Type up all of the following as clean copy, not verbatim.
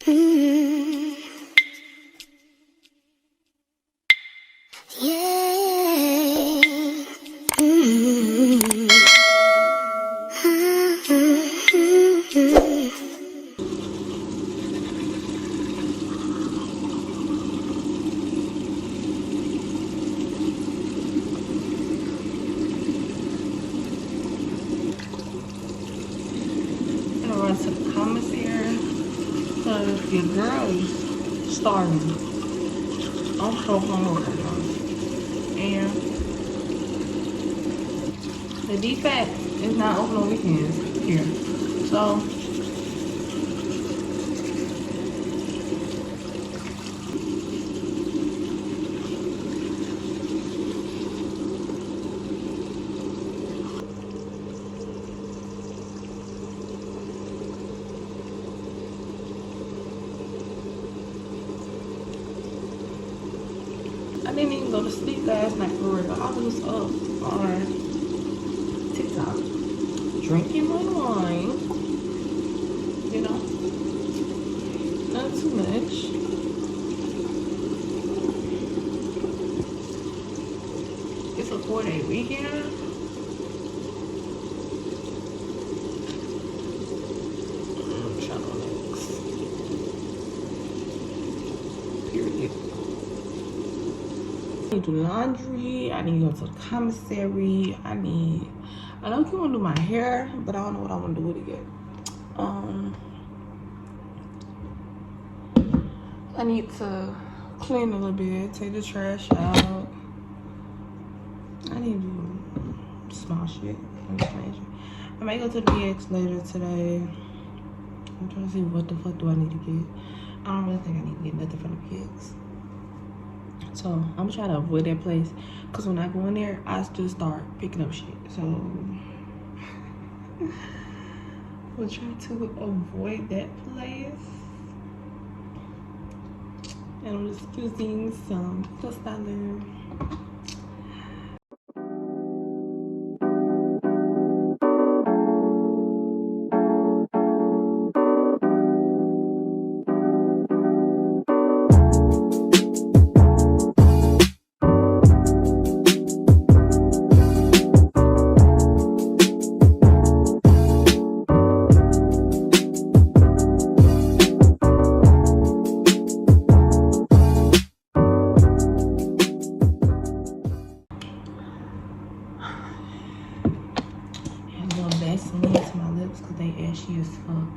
Mm, yeah. Mm, I'm gonna run to the commissary because your girl is starving. I'm so hungry right now. And the defect is not open on weekends here. So I didn't even go to sleep last night for real. I was up on TikTok drinking my wine, you know, not too much. It's a 4-day weekend. Channel next. Period. I need to do laundry. I need to go to the commissary. I don't want to do my hair, but I don't know what I want to do with it yet. I need to clean a little bit, take the trash out. I need to do small shit. I might go to the BX later today. I'm trying to see what the fuck do I need to get. I don't really think I need to get nothing from the BX. So I'm trying to avoid that place because when I go in there, I just start picking up shit. So we'll try to avoid that place. And I'm just using some styler. And a little Vaseline to my lips because they ashy as fuck.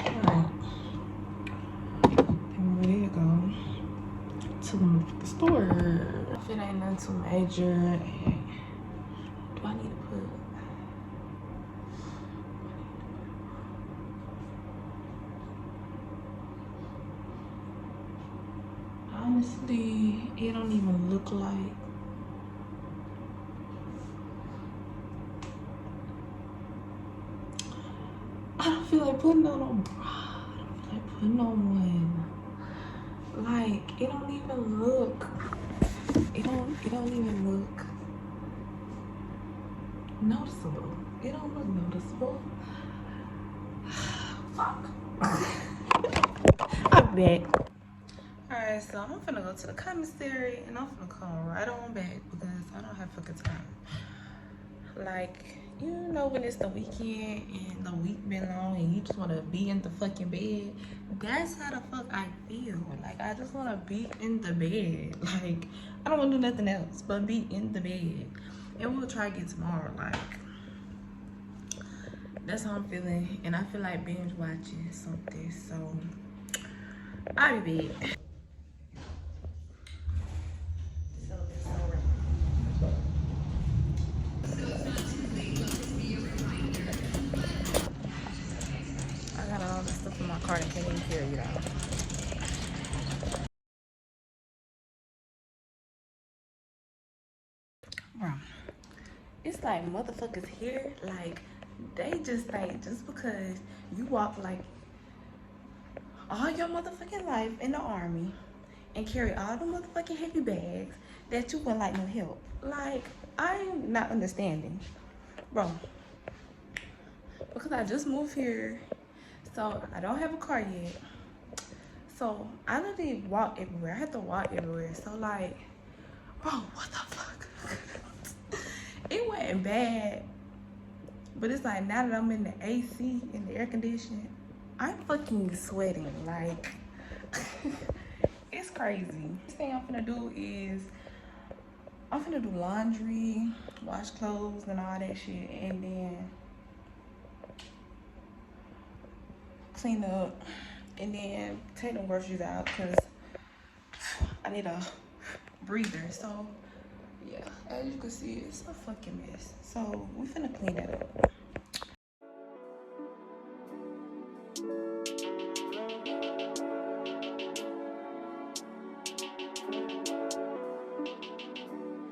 Alright. I'm ready to go to the store. If it ain't nothing too major, do I need to put? Honestly, it don't even look like. I don't feel like putting on no bra. I don't feel like putting on one. Like, it don't even look. It don't even look noticeable. It don't look noticeable. Fuck. I'm back. Alright, so I'm finna go to the commissary and I'm finna come right on back because I don't have fucking time. Like, you know when it's the weekend and the week been long and you just wanna be in the fucking bed? That's how the fuck I feel. Like, I just wanna be in the bed. Like, I don't wanna do nothing else but be in the bed. And we'll try again tomorrow. Like, that's how I'm feeling. And I feel like binge watching something. So, I'll be back. I got all this stuff in my car that can't even carry it out. Bro, it's like motherfuckers here, like, they just think just because you walk like all your motherfucking life in the army and carry all the motherfucking heavy bags, that you wouldn't like no help. Like, I'm not understanding. Bro, because I just moved here, so I don't have a car yet. So I literally walk everywhere. I have to walk everywhere. So like, bro, what the fuck? It wasn't bad, but it's like now that I'm in the AC and the air conditioning, I'm fucking sweating. Like, it's crazy. Next thing I'm finna do is I'm finna do laundry, wash clothes and all that shit, and then clean up, and then take the groceries out because I need a breather. So yeah, as you can see, it's a fucking mess. So we finna clean that up.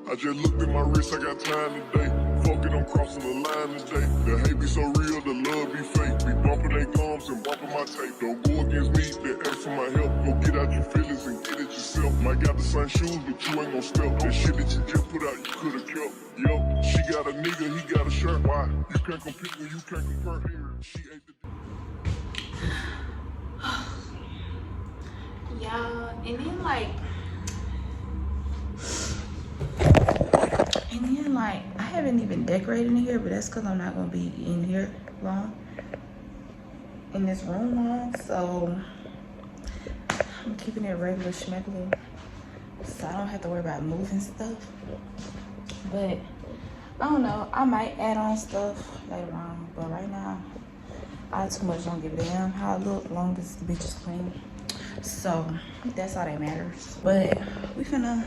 I just looked at my wrist, I got time today. Fuck it, I'm crossing the line today. The hate be so real, the love be fake. Be bumping they gums and bumping my tape. Don't go against me, they ask for my help. Go get out your feelings and get it yourself. Might got the same shoes, but you ain't gon' step. That shit that you just put out, you could've kept. Yo, she got a nigga, he got a shirt. Why? You can't compete when you can't compare here. She ate the... Yeah, and then like, I haven't even decorated in here, but that's because I'm not gonna be in here long, in this room long. So I'm keeping it regular schmegular, so I don't have to worry about moving stuff. But I don't know, I might add on stuff later on, but right now I too much don't give a damn how I look, long as the bitch is clean. So that's all that matters. But we finna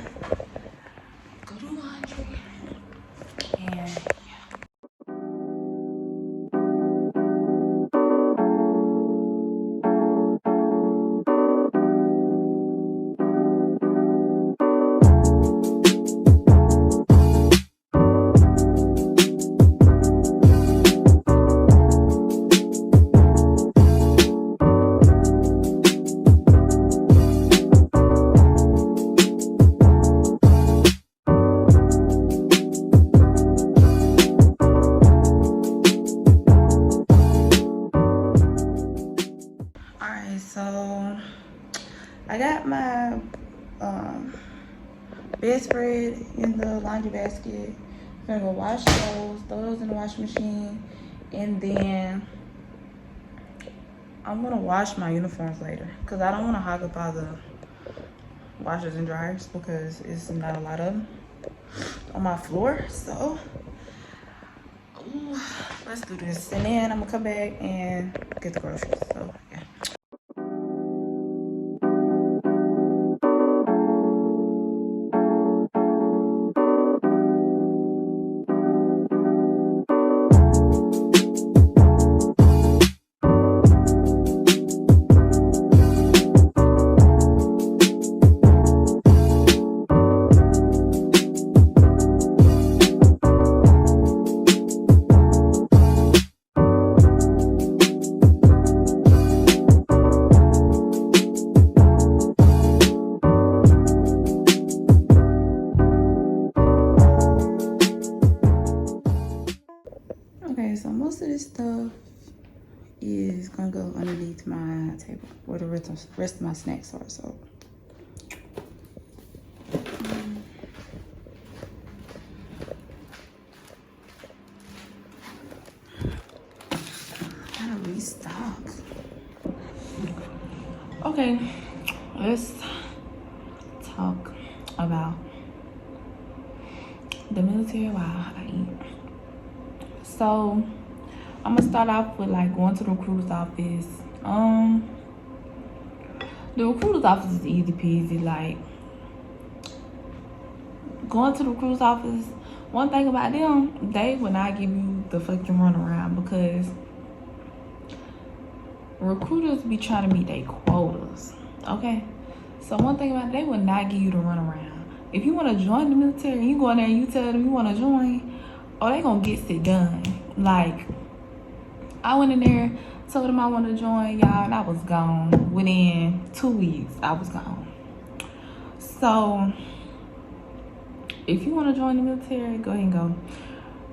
go do laundry and so I got my bedspread in the laundry basket. I'm gonna go wash those, throw those in the washing machine, and then I'm gonna wash my uniforms later because I don't want to hog up all the washers and dryers because it's not a lot of them on my floor. So ooh, let's do this, and then I'm gonna come back and get the groceries. So yeah. Okay, so most of this stuff is gonna go underneath my table where the rest of my snacks are. So gotta restock. Okay, let's talk about the military while I eat. So I'm gonna start off with like going to the recruiter's office. The recruiter's office is easy peasy. Like going to the recruiter's office, one thing about them, they will not give you the fucking runaround because recruiters be trying to meet their quotas. Okay, so one thing about it, they will not give you the runaround. If you want to join the military, you go in there and you tell them you want to join, oh, they gonna get shit done. Like, I went in there, told them I want to join, y'all, and I was gone. Within 2 weeks, I was gone. So, If you want to join the military, go ahead and go.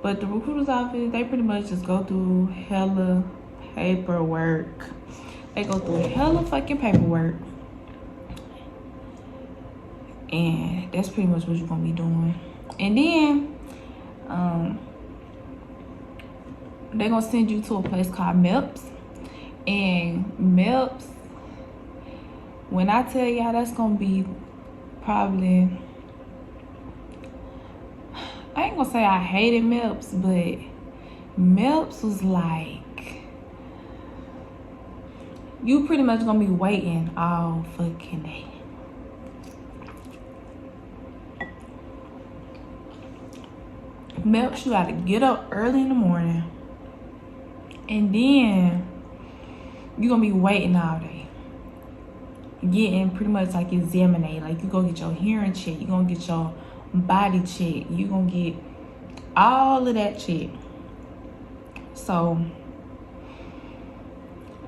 But the recruiter's office, they pretty much just go through hella paperwork. They go through hella fucking paperwork. And that's pretty much what you're gonna be doing. And then they're gonna send you to a place called MEPS. And MEPS, when I tell y'all, that's gonna be probably, I ain't gonna say I hated MEPS, but MEPS was like, you pretty much gonna be waiting all fucking day. MEPS, you gotta get up early in the morning, and then you're gonna be waiting all day, getting pretty much like examined. Like, you gonna get your hearing checked, you gonna get your body checked, you gonna get all of that shit. So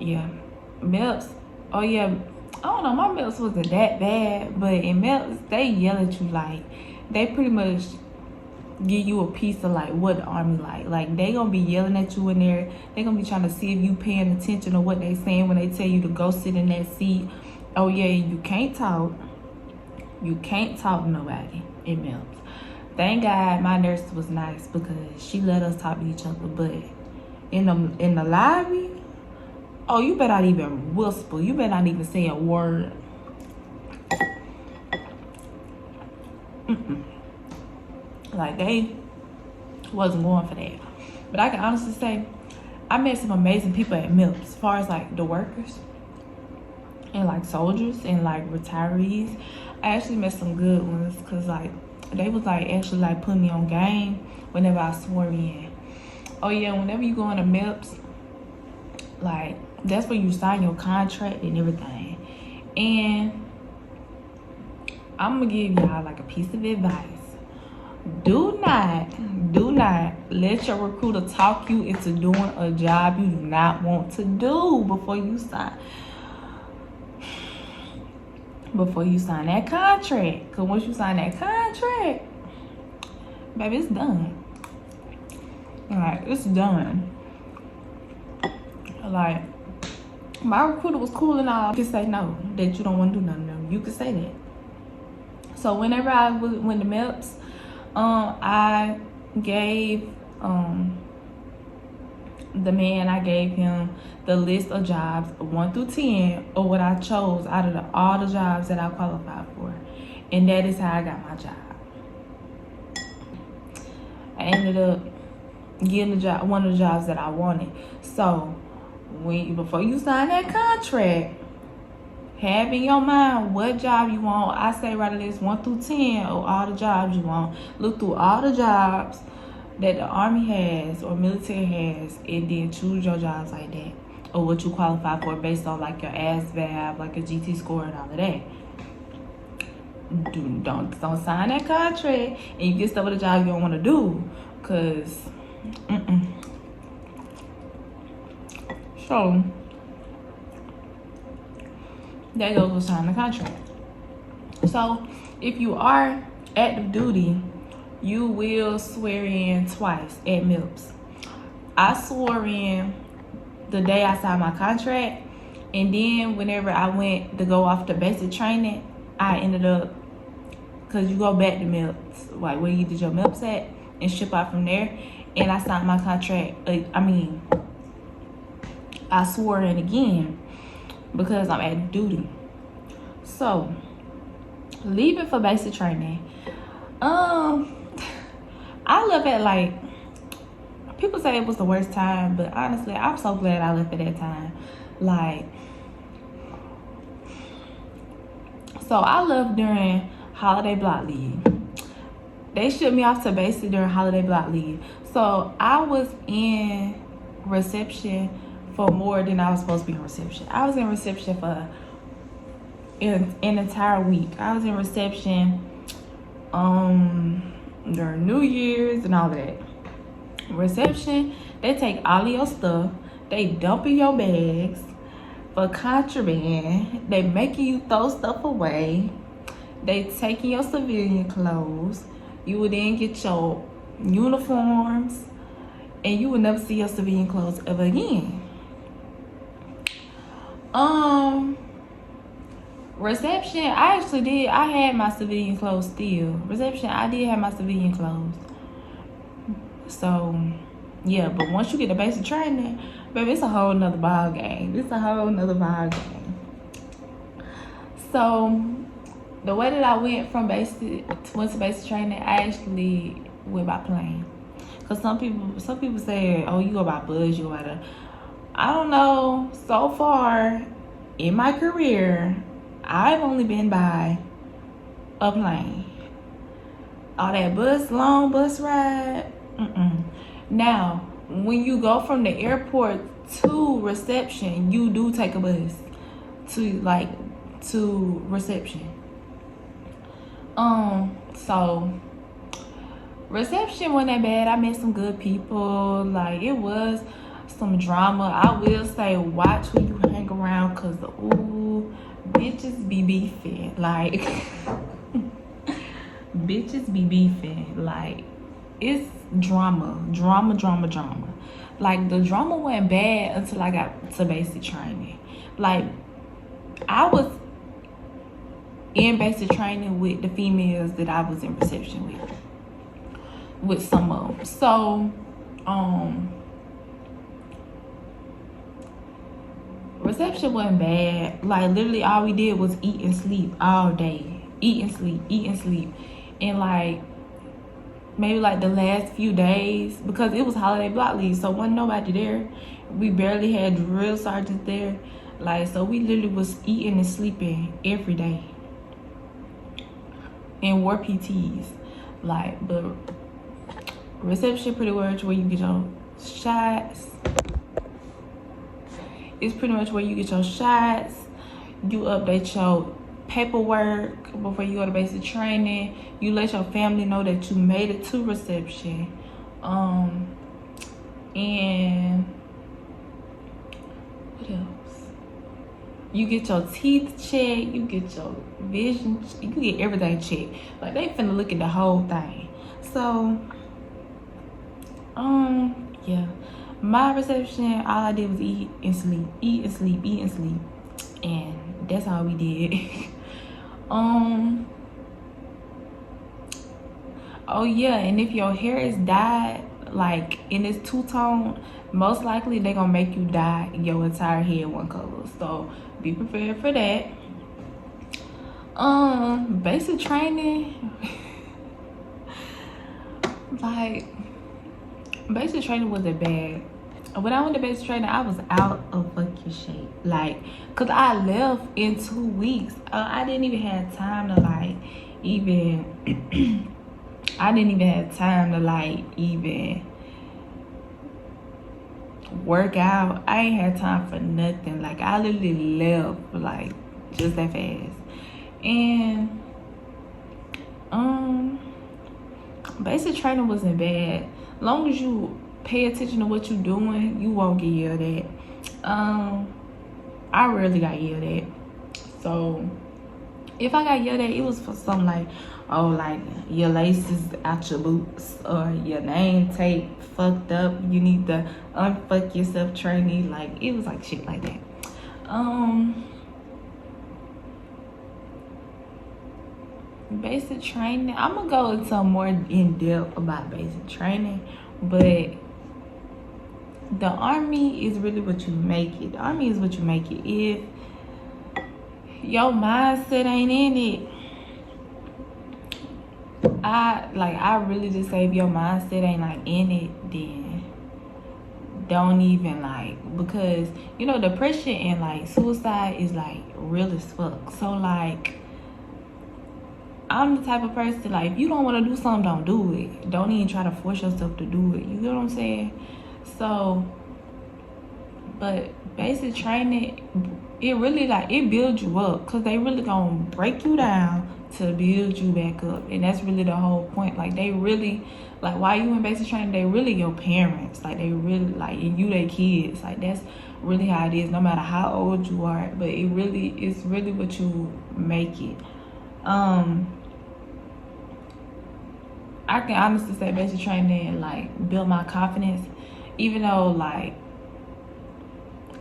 yeah, MEPS, oh yeah, I don't know, my MEPS wasn't that bad, but in MEPS, they yell at you. Like, they pretty much give you a piece of like what the army like they gonna be yelling at you in there. They gonna be trying to see if you paying attention to what they saying when they tell you to go sit in that seat. Oh yeah, you can't talk to nobody in MEPS. Thank God my nurse was nice because she let us talk to each other. But in the lobby, oh, you better not even whisper, you better not even say a word. Like, they wasn't going for that. But I can honestly say, I met some amazing people at MEPS, as far as like the workers and like soldiers and like retirees. I actually met some good ones, because like they was like actually like putting me on game whenever I swore in. Oh yeah, whenever you go into MEPS, like that's where you sign your contract and everything. And I'm gonna give y'all like a piece of advice. Do not let your recruiter talk you into doing a job you do not want to do before you sign that contract. Because once you sign that contract, baby, it's done. Like, it's done. Like, my recruiter was cool and all. You can say no, that you don't want to do nothing to them. You can say that. So whenever I went to MEPS, I gave the man, I gave him the list of jobs 1 through 10 of what I chose out of all the jobs that I qualified for, and that is how I got my job. I ended up getting the job, one of the jobs that I wanted. So before you sign that contract, have in your mind what job you want. I say write a list 1 through 10 of all the jobs you want. Look through all the jobs that the Army has or military has, and then choose your jobs like that, or what you qualify for based on like your ASVAB, like a GT score and all of that. Don't sign that contract and you get stuff with a job you don't want to do, cause So that goes with signing the contract. So if you are active duty, you will swear in twice at MEPS. I swore in the day I signed my contract, and then whenever I went to go off the basic training, I ended up, because you go back to MEPS, like where you did your MEPS at, and ship out from there, and I signed my contract. I swore in again because I'm active duty. So leaving for basic training, I left at like, people say it was the worst time, but honestly, I'm so glad I left at that time. Like, so I left during holiday block leave. They shipped me off to basic during holiday block leave. So I was in reception for more than I was supposed to be in reception. I was in reception for an entire week. I was in reception during New Year's and all that. Reception, they take all of your stuff, they dump in your bags for contraband, they making you throw stuff away, they taking your civilian clothes, You would then get your uniforms, and you would never see your civilian clothes ever again. Reception, I actually did. I had my civilian clothes still. Reception, I did have my civilian clothes. So, yeah, but once you get the basic training, baby, it's a whole nother ball game. It's a whole nother ball game. So, the way that I went to basic training, I actually went by plane. Cause some people say, oh, you go by bus, you go by the. I don't know. So far in my career, I've only been by a plane. All that long bus ride. Now, when you go from the airport to reception, you do take a bus to reception. So reception wasn't that bad. I met some good people. Like, it was some drama. I will say, watch who you hang around, cause ooh, bitches be beefing. Like, bitches be beefing. Like, it's drama. Like, the drama went bad until I got to basic training. Like, I was in basic training with the females that I was in reception with some of them. So, reception wasn't bad. Like, literally all we did was eat and sleep all day. Eat and sleep. And like, maybe like the last few days, because it was holiday block leave, so wasn't nobody there. We barely had drill sergeants there. Like, so we literally was eating and sleeping every day. And wore PTs. Like, but reception pretty much where you get your shots. It's pretty much where you get your shots. You update your paperwork before you go to basic training. You let your family know that you made it to reception. And what else? You get your teeth checked. You get your vision. You get everything checked. Like, they finna look at the whole thing. So, yeah. My reception, all I did was eat and sleep. And that's all we did. Oh yeah, and if your hair is dyed, like, in this two-tone, most likely they're gonna make you dye your entire head one color. So be prepared for that. Basic training. Like, basic training wasn't bad. When I went to basic training, I was out of fucking shape. Like, cause I left in 2 weeks. I didn't even have time to like even. I didn't even have time to like even work out. I ain't had time for nothing. Like, I literally left like just that fast. And basic training wasn't bad. Long as you pay attention to what you're doing, you won't get yelled at. I rarely got yelled at. So if I got yelled at, it was for something like, oh, like your laces out your boots, or your name tape fucked up, you need to unfuck yourself, trainee. Like, it was like shit like that. Basic training, I'm gonna go into more in depth about basic training, but the Army is really what you make it. The Army is what you make it. If your mindset ain't in it, I really just say, if your mindset ain't like in it, then don't even like, because you know, depression and like suicide is like real as fuck. So like, I'm the type of person, like, if you don't want to do something, don't do it. Don't even try to force yourself to do it. You know what I'm saying? So, but basic training, it really like, it builds you up, because they really gonna break you down to build you back up. And that's really the whole point. Like, they really, like, while you in basic training, they really your parents. Like, they really, like, and you they kids. Like, that's really how it is, no matter how old you are. But it's really what you make it. I can honestly say basic training like built my confidence, even though like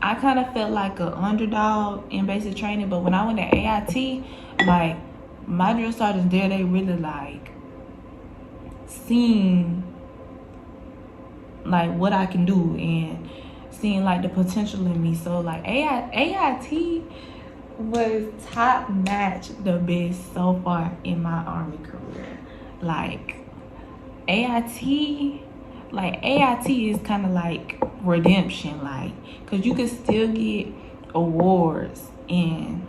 I kind of felt like an underdog in basic training. But when I went to AIT, like my drill sergeants there, they really like seen like what I can do and seeing like the potential in me. So like AIT was top notch, the best so far in my Army career. Like AIT is kind of like redemption, like, cause you can still get awards in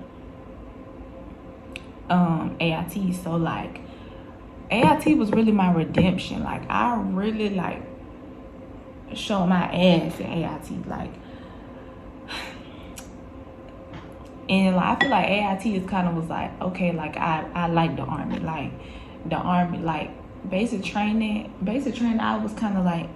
AIT. So like AIT was really my redemption. Like I really like showed my ass in AIT, like, and like, I feel like AIT is kind of was like, okay, like I like the Army, like basic training I was kind of like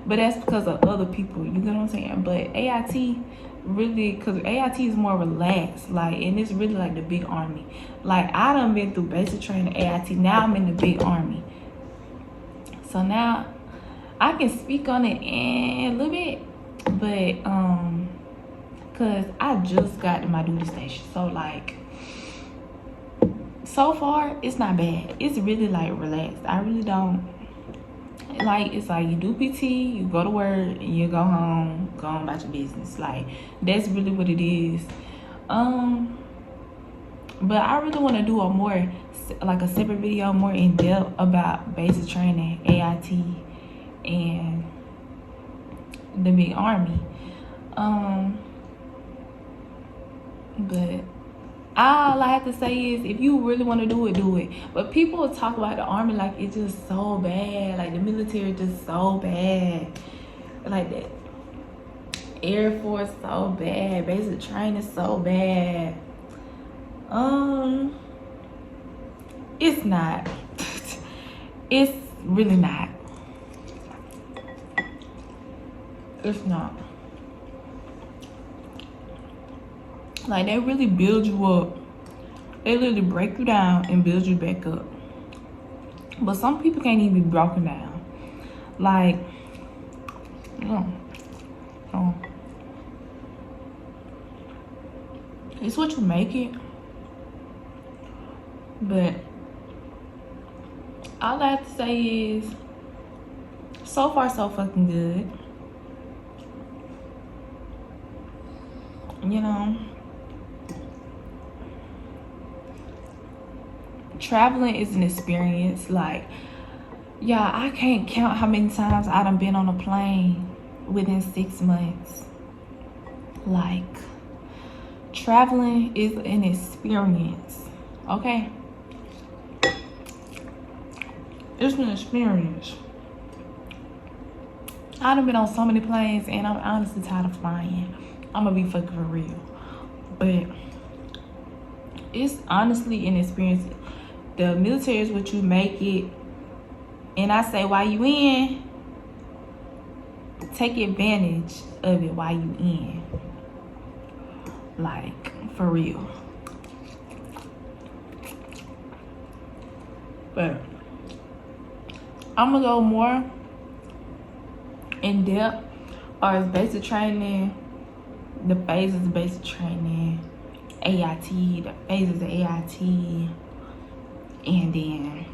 but that's because of other people, you get what I'm saying? But AIT really, because AIT is more relaxed, like, and it's really like the big Army. Like I done been through basic training AIT, now I'm in the big Army, so now I can speak on it a little bit, but cause I just got to my duty station, so like so far it's not bad. It's really like relaxed. I really don't like, it's like you do PT, you go to work, and you go home, go on about your business. Like that's really what it is. But I really want to do a more like a separate video more in depth about basic training, AIT, and the big Army. But all I have to say is, if you really want to do it, do it. But people talk about the Army like it's just so bad, like the military just so bad, like that Air Force so bad, basic training so bad. It's not. It's really not. It's not. Like they really build you up. They literally break you down and build you back up. But some people can't even be broken down. Like, it's what you make it. But all I have to say is, so far so fucking good. You know, traveling is an experience. Like, yeah, I can't count how many times I done been on a plane within 6 months. Like, traveling is an experience, okay? It's an experience. I done been on so many planes, and I'm honestly tired of flying. I'm gonna be fucking for real. But it's honestly an experience. The military is what you make it. And I say, while you in, take advantage of it while you in. Like, for real. But I'm gonna go more in depth as basic training, the phases of basic training, AIT, the phases of AIT, and then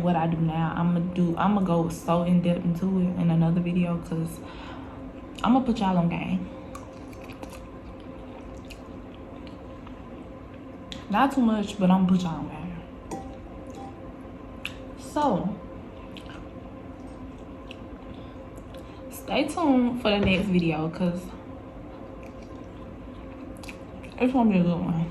what I do now. I'm gonna go so in depth into it in another video, because I'm gonna put y'all on game. Not too much, but I'm gonna put y'all on game. So stay tuned for the next video, because it's gonna be a good one.